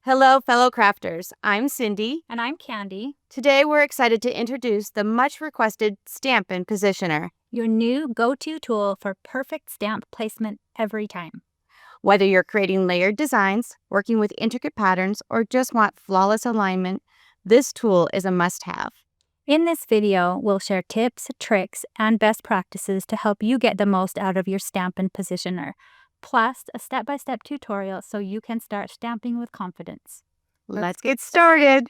Hello, fellow crafters. I'm Cindy. And I'm Candy, Today, we're excited to introduce the much requested Stampin' Positioner. your new go-to tool for perfect stamp placement every time. Whether you're creating layered designs, working with intricate patterns, or just want flawless alignment, this tool is a must-have. In this video, we'll share tips, tricks, and best practices to help you get the most out of your Stampin' Positioner, plus a step-by-step tutorial so you can start stamping with confidence. Let's get started.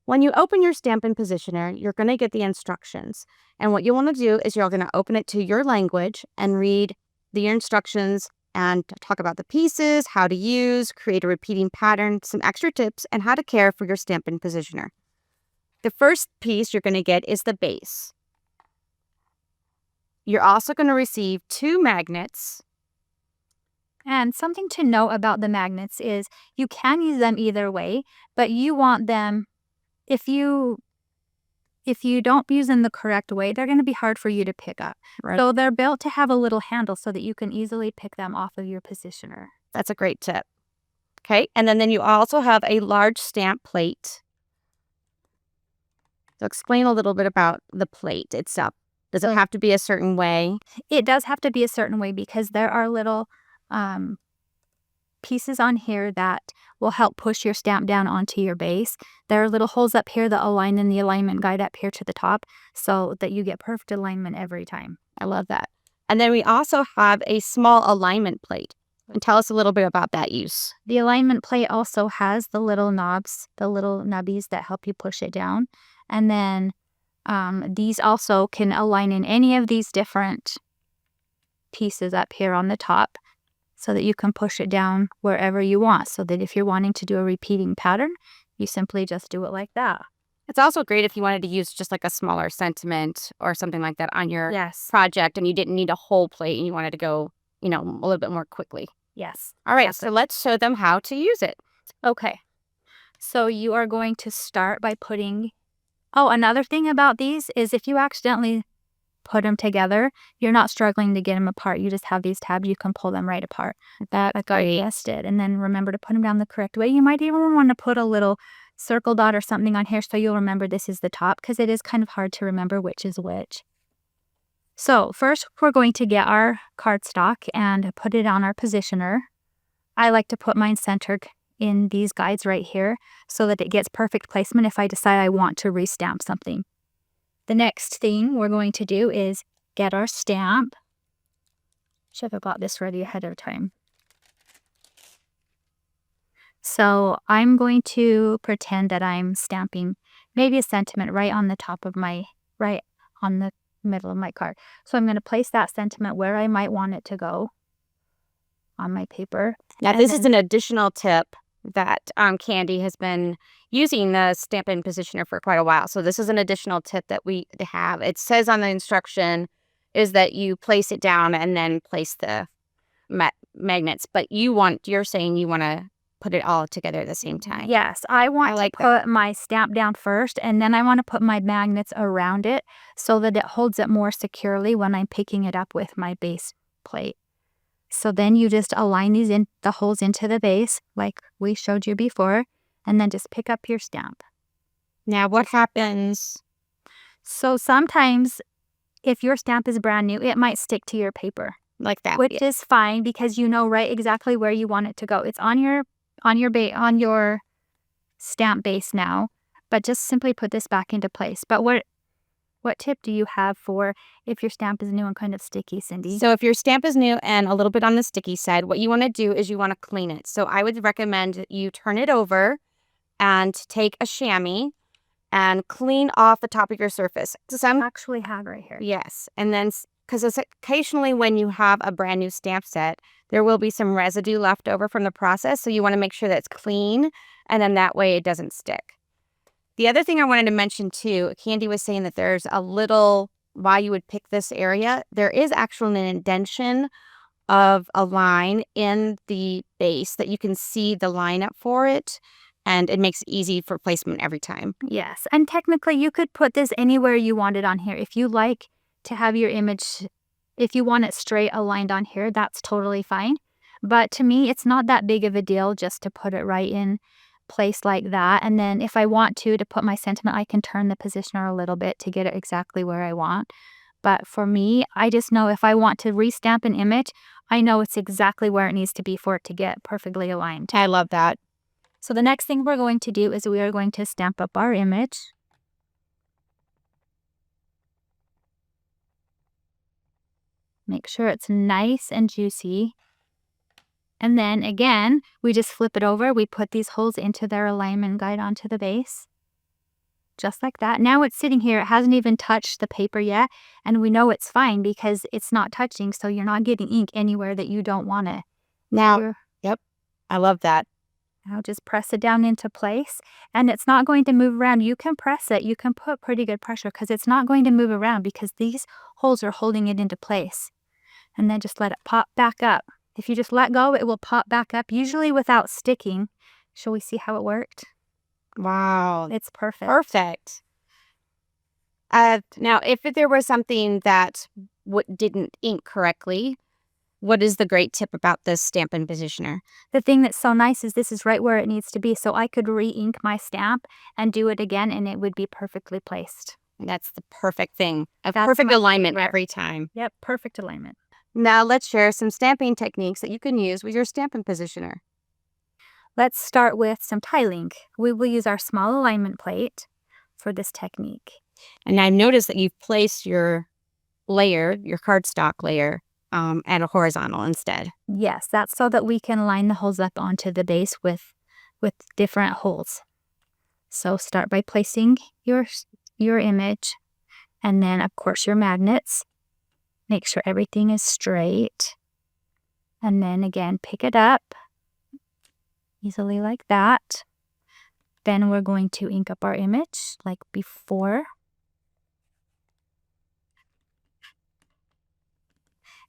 When you open your Stampin' Positioner, you're going to get the instructions. And what you want to do is you're going to open it to your language and read the instructions and talk about the pieces, how to use, create a repeating pattern, some extra tips, and how to care for your Stampin' Positioner. The first piece you're going to get is the base. You're also going to receive 2 magnets. And something to know about the magnets is you can use them either way, but you want them, if you don't use them the correct way, they're going to be hard for you to pick up. Right. So they're built to have a little handle so that you can easily pick them off of your positioner. That's a great tip. Okay, and then you also have a large stamp plate. So explain a little bit about the plate itself. Does it have to be a certain way? It does have to be a certain way because there are little pieces on here that will help push your stamp down onto your base. There are little holes up here that align in the alignment guide up here to the top so that you get perfect alignment every time. I love that. And then we also have a small alignment plate. And tell us a little bit about that use. The alignment plate also has the little knobs, the little nubbies that help you push it down. And then these also can align in any of these different pieces up here on the top so that you can push it down wherever you want. So that if you're wanting to do a repeating pattern, you simply just do it like that. It's also great if you wanted to use just like a smaller sentiment or something like that on your Yes. project and you didn't need a whole plate and you wanted to go, a little bit more quickly. Yes. All right, so let's show them how to use it. Okay. So you are going to start by putting... Oh, another thing about these is if you accidentally put them together, you're not struggling to get them apart. You just have these tabs. You can pull them right apart. That's great. And then remember to put them down the correct way. You might even want to put a little circle dot or something on here so you'll remember this is the top because it is kind of hard to remember which is which. So first, we're going to get our cardstock and put it on our positioner. I like to put mine centered in these guides right here so that it gets perfect placement if I decide I want to restamp something. The next thing we're going to do is get our stamp. Should have got this ready ahead of time. So I'm going to pretend that I'm stamping maybe a sentiment right on the top of right on the middle of my card. So I'm going to place that sentiment where I might want it to go on my paper. Now, this is an additional tip that Candy has been using the Stampin' Positioner for quite a while. So this is an additional tip that we have. It says on the instruction is that you place it down and then place the magnets. But you're saying you want to put it all together at the same time. Yes, I want to put my stamp down first, and then I want to put my magnets around it so that it holds it more securely when I'm picking it up with my base plate. So then you just align the holes into the base like we showed you before, and then just pick up your stamp. Now what happens? So sometimes if your stamp is brand new, it might stick to your paper. Like that. Which is fine because you know right exactly where you want it to go. It's on your stamp base now, but just simply put this back into place. But what tip do you have for if your stamp is new and kind of sticky, Cindy? So if your stamp is new and a little bit on the sticky side, what you want to do is you want to clean it. So I would recommend that you turn it over and take a chamois and clean off the top of your surface. Some actually have right here. Yes. And then, because occasionally when you have a brand new stamp set, there will be some residue left over from the process. So you want to make sure that it's clean, and then that way it doesn't stick. The other thing I wanted to mention too, Candy was saying that there's a little, while you would pick this area, there is actually an indentation of a line in the base that you can see the line up for it, and it makes it easy for placement every time. Yes, and technically you could put this anywhere you want it on here. If you like to have your image, if you want it straight aligned on here, that's totally fine. But to me, it's not that big of a deal just to put it right in place like that. And then if I want to put my sentiment, I can turn the positioner a little bit to get it exactly where I want. But for me, I just know if I want to restamp an image, I know it's exactly where it needs to be for it to get perfectly aligned. I love that. So the next thing we're going to do is we are going to stamp up our image. Make sure it's nice and juicy. And then again, we just flip it over. We put these holes into their alignment guide onto the base. Just like that. Now it's sitting here. It hasn't even touched the paper yet. And we know it's fine because it's not touching. So you're not getting ink anywhere that you don't want it. Now, yep, I love that. Now just press it down into place. And it's not going to move around. You can press it. You can put pretty good pressure because it's not going to move around because these holes are holding it into place. And then just let it pop back up. If you just let go, it will pop back up, usually without sticking. Shall we see how it worked? Wow. It's perfect. Perfect. Now, if there was something that didn't ink correctly, what is the great tip about this Stampin' Positioner? The thing that's so nice is this is right where it needs to be. So I could re-ink my stamp and do it again, and it would be perfectly placed. And that's the perfect thing. A That's perfect my alignment favorite. every time. Yep, perfect alignment. Now, let's share some stamping techniques that you can use with your Stampin' Positioner. Let's start with some tiling. We will use our small alignment plate for this technique. And I've noticed that you've placed your layer, your cardstock layer, at a horizontal instead. Yes, that's so that we can line the holes up onto the base with different holes. So start by placing your image, and then of course your magnets. Make sure everything is straight. And then again, pick it up easily like that. Then we're going to ink up our image like before.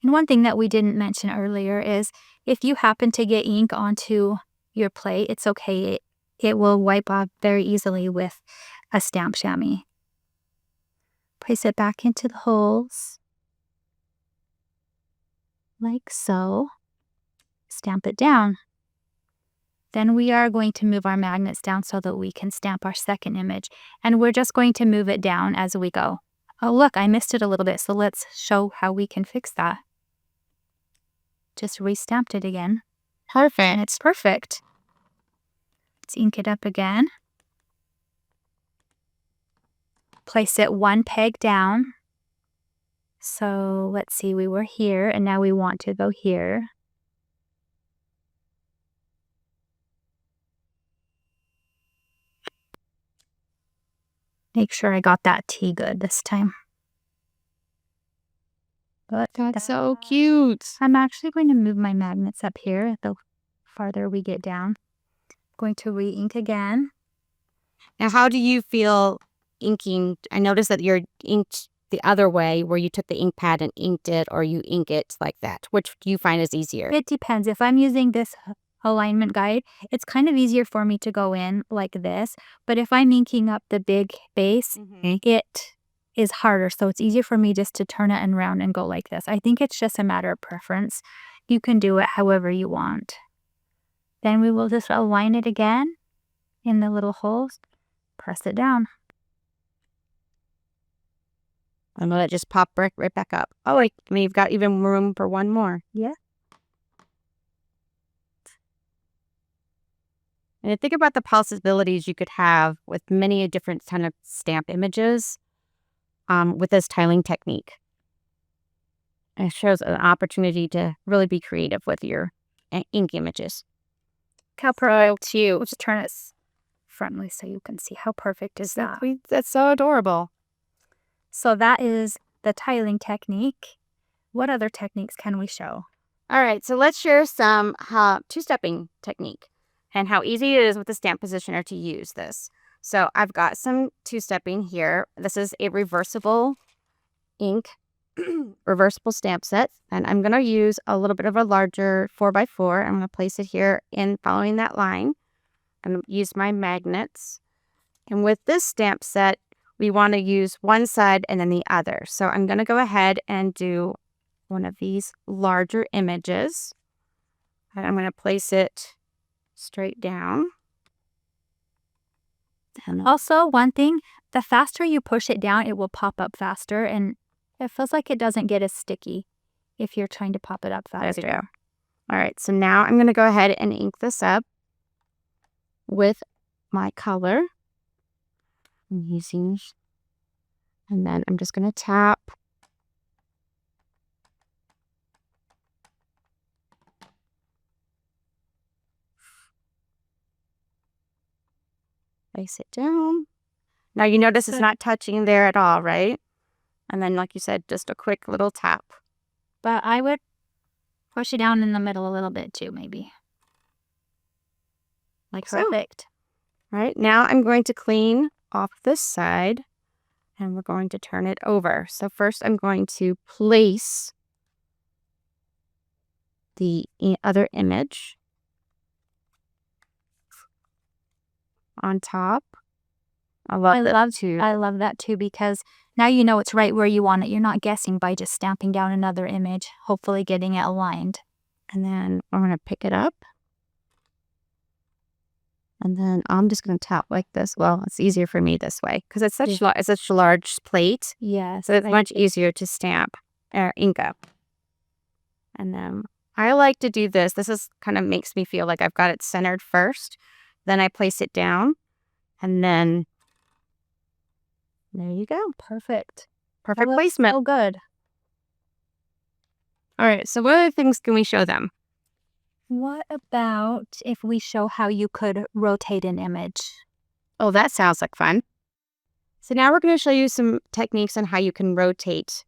And one thing that we didn't mention earlier is if you happen to get ink onto your plate, it's okay. It will wipe off very easily with a stamp chamois. Place it back into the holes. Like so. Stamp it down. Then we are going to move our magnets down so that we can stamp our second image. And we're just going to move it down as we go. Oh, look, I missed it a little bit. So let's show how we can fix that. Just re-stamped it again. Perfect. And it's perfect. Let's ink it up again. Place it one peg down. So let's see, we were here and now we want to go here. Make sure I got that T good this time. But That's so cute. I'm actually going to move my magnets up here the farther we get down. Going to re-ink again. Now, how do you feel inking? I noticed that you're inked the other way, where you took the ink pad and inked it, or you ink it like that. Which do you find is easier? It depends. If I'm using this alignment guide, it's kind of easier for me to go in like this. But if I'm inking up the big base, it is harder. So it's easier for me just to turn it and round and go like this. I think it's just a matter of preference. You can do it however you want. Then we will just align it again in the little holes. Press it down. And let it just pop right back up. Oh, wait, I mean, you've got even room for one more. Yeah. And I think about the possibilities you could have with many different kind of stamp images with this tiling technique. And it shows an opportunity to really be creative with your ink images. How proud too. Just turn it frontly so you can see how perfect is that. That's so adorable. So that is the tiling technique. What other techniques can we show? All right, so let's share some two-stepping technique and how easy it is with the Stamp Positioner to use this. So I've got some two-stepping here. This is a reversible ink, reversible stamp set, and I'm going to use a little bit of a larger 4x4. I'm going to place it here in following that line. I'm going to use my magnets. And with this stamp set, we want to use one side and then the other. So I'm going to go ahead and do one of these larger images. And I'm going to place it straight down. And also, one thing, the faster you push it down, it will pop up faster, and it feels like it doesn't get as sticky if you're trying to pop it up faster. There you go. All right, so now I'm going to go ahead and ink this up with my color. I'm using, and then I'm just going to tap. Place it down. Now you notice it's not touching there at all, right? And then, like you said, just a quick little tap. But I would push it down in the middle a little bit too, maybe. Like so. Perfect. All right, now I'm going to clean off this side and we're going to turn it over. So first I'm going to place the other image on top. I love that too because now you know it's right where you want it. You're not guessing by just stamping down another image, hopefully getting it aligned. And then I'm going to pick it up. And then I'm just going to tap like this. Well, it's easier for me this way because it's such a large plate. Yeah. So it's much easier to stamp or ink up. And then I like to do this. This is kind of makes me feel like I've got it centered first. Then I place it down. And then there you go. Perfect. Perfect placement. Oh, good. All right. So what other things can we show them? What about if we show how you could rotate an image? Oh, that sounds like fun. So now we're going to show you some techniques on how you can rotate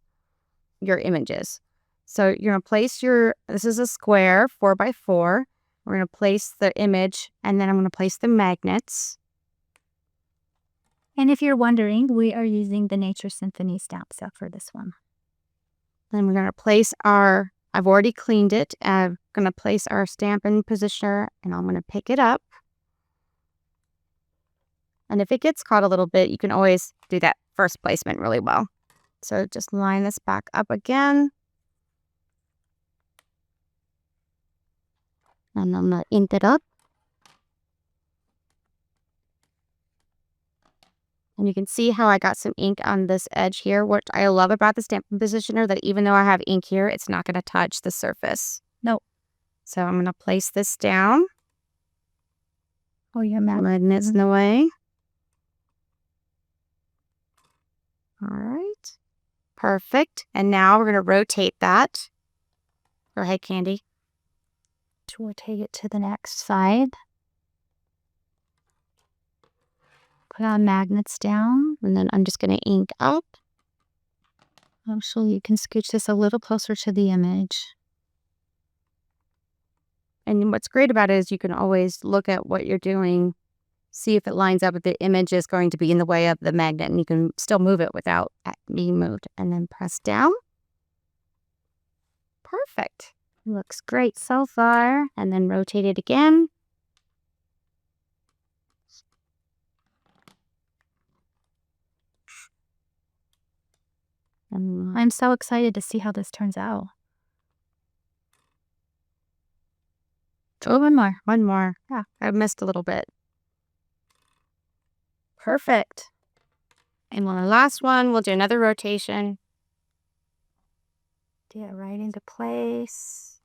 your images. So you're going to place this is a square 4x4. We're going to place the image and then I'm going to place the magnets. And if you're wondering, we are using the Nature Symphony stamp set for this one. Then we're going to place I've already cleaned it. I'm going to place our Stampin' Positioner and I'm going to pick it up. And if it gets caught a little bit, you can always do that first placement really well. So just line this back up again. And I'm going to ink it up. And you can see how I got some ink on this edge here. What I love about the Stampin' Positioner, that even though I have ink here, it's not going to touch the surface. Nope. So I'm going to place this down. Oh, your magnet's in the way. All right. Perfect. And now we're going to rotate that. Go ahead, Candy. We'll take it to the next side. Put our magnets down, and then I'm just going to ink up. Actually, you can scooch this a little closer to the image. And what's great about it is you can always look at what you're doing, see if it lines up with the image is going to be in the way of the magnet, and you can still move it without being moved. And then press down. Perfect. Looks great so far. And then rotate it again. I'm so excited to see how this turns out. Oh, one more. Yeah, I missed a little bit. Perfect. And on the last one, we'll do another rotation. Get it right into place.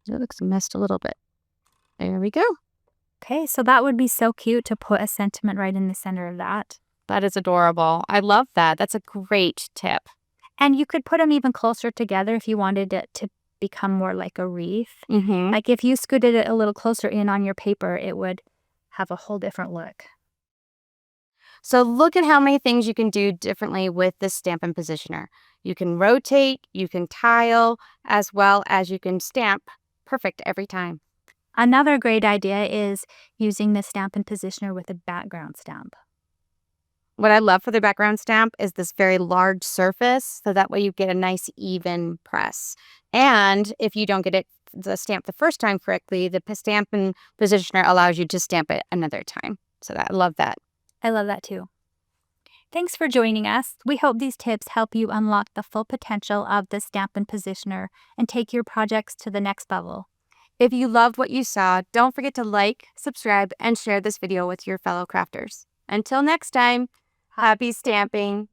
It looks messed a little bit. There we go. Okay, so that would be so cute to put a sentiment right in the center of that. That is adorable. I love that. That's a great tip. And you could put them even closer together if you wanted it to become more like a wreath. Mm-hmm. Like if you scooted it a little closer in on your paper, it would have a whole different look. So look at how many things you can do differently with this Stampin' Positioner. You can rotate, you can tile, as well as you can stamp. Perfect every time. Another great idea is using the Stampin' Positioner with a background stamp. What I love for the background stamp is this very large surface, so that way you get a nice even press. And if you don't get the stamp the first time correctly, the Stampin' Positioner allows you to stamp it another time. So I love that. I love that too. Thanks for joining us. We hope these tips help you unlock the full potential of the Stampin' Positioner and take your projects to the next level. If you loved what you saw, don't forget to like, subscribe, and share this video with your fellow crafters. Until next time, happy stamping!